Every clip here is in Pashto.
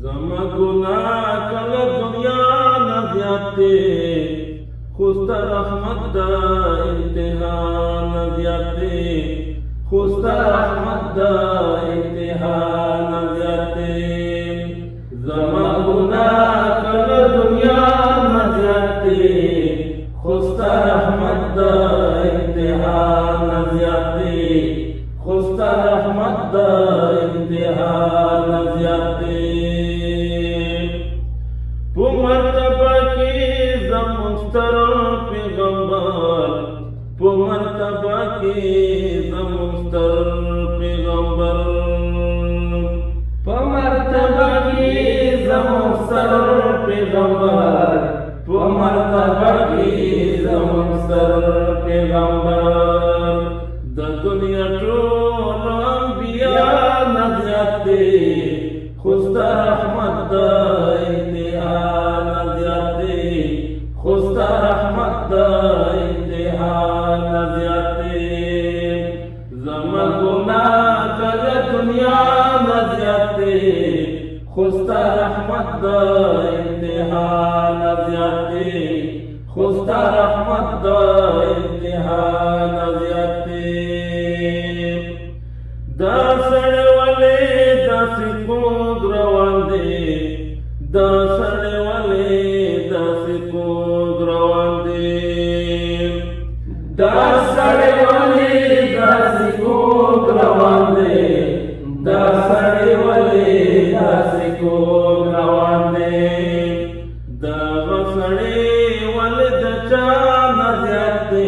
زما گناہ کل دنیا نہ زیادتے خوستا رحمت دا انتہا نہ زیادتے خوستا رحمت دا انتہا نہ زیادتے زما گناہ کل دنیا نہ زیادتے خوستا رحمت دا انتہا نہ زیادتے خوستا رحمت دا انتہا نہ زیادتے پو مرتبہ کی زمستر پیغمبر پو مرتبہ کی زمستر پیغمبر پو مرتبہ کی زمستر پیغمبر پو مرتبہ کی زمستر پیغمبر دا دنیا ټول انبیاء نه زیادتے خوستا رحمت دا انتہا نہ زیادتے خوستا رحمت دا انتہا نہ زیادتے زما گناہ کل دنیا نہ زیادتے خوستا رحمت دا انتہا نہ زیادتے خوستا رحمت دا انتہا نہ زیادتے دا سڑے والے دا سکوگ روان دے دا سڑے والے دا سکوگ روان دے دا سڑے والے دا سکوگ روان دے دا سڑے والے دا سکوگ روان دے دا غسڑے والے دا چانا زیادتے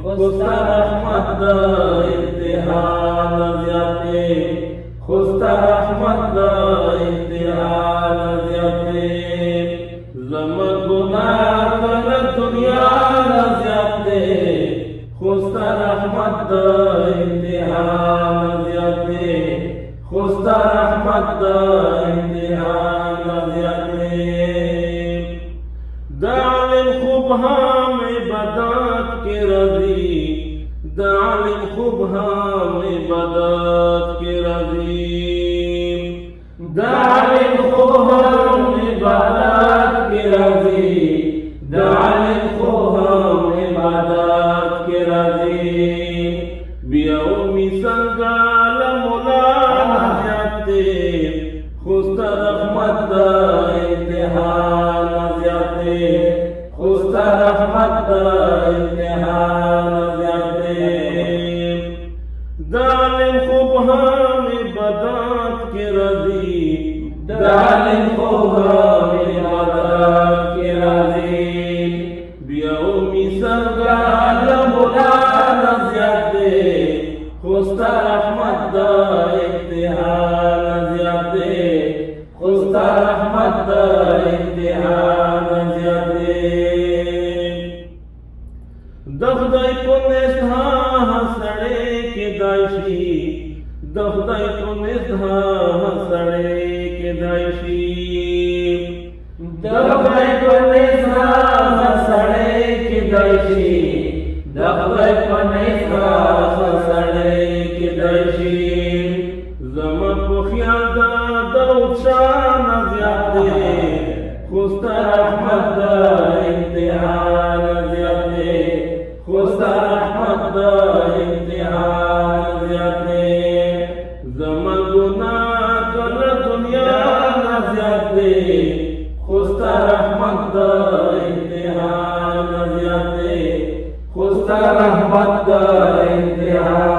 خوستا رحمت دا انتہا نہ زیادتے خوستا رحمت دا انتہا نہ زیادتے زما گناہ کل دنیا نہ زیادتے خوستا رحمت دا انتہا نہ زیادتے خوستا رحمت دا انتہا نہ زیادتے دا عالم خوب ہم عبادت کے رضی دا عالم خوب ہم عبادت کے رضی دا عالم خوب ہم عبادت کے رضی دا عالم خوب ہم عبادت کے رضی بیا امی سنگال مولانا زیادتے خوستا رحمت دا انتہا نہ زیادتے خوستا رحمت دا انتہا نہ زیادتے دا عالم خوب ہم عبادت کے رضی دا عالم خوب ہم عبادت کے رضی بیا امی سنگال مولانا زیادتے خوستا رحمت دا انتہا نہ زیادتے خوستا رحمت دا انتہا نہ زیادتے دا خدای کو نسہا سڑے کے دائشی دا خدای کو نسہا سڑے کے دائشی دا خدای کو نسہا سڑے کے دائشی دا خدای کو نسہا سڑے کے دائشی زما کو خیال دا دوچا نہ زیادتے خوستا رحمت دا انتہا نہ زیادتے خوستا رحمت دا انتہا نہ زیادتے زما گناہ کل دنیا نہ زیادتے خوستا رحمت دا انتہا نہ زیادتے خوستا رحمت دا انتہا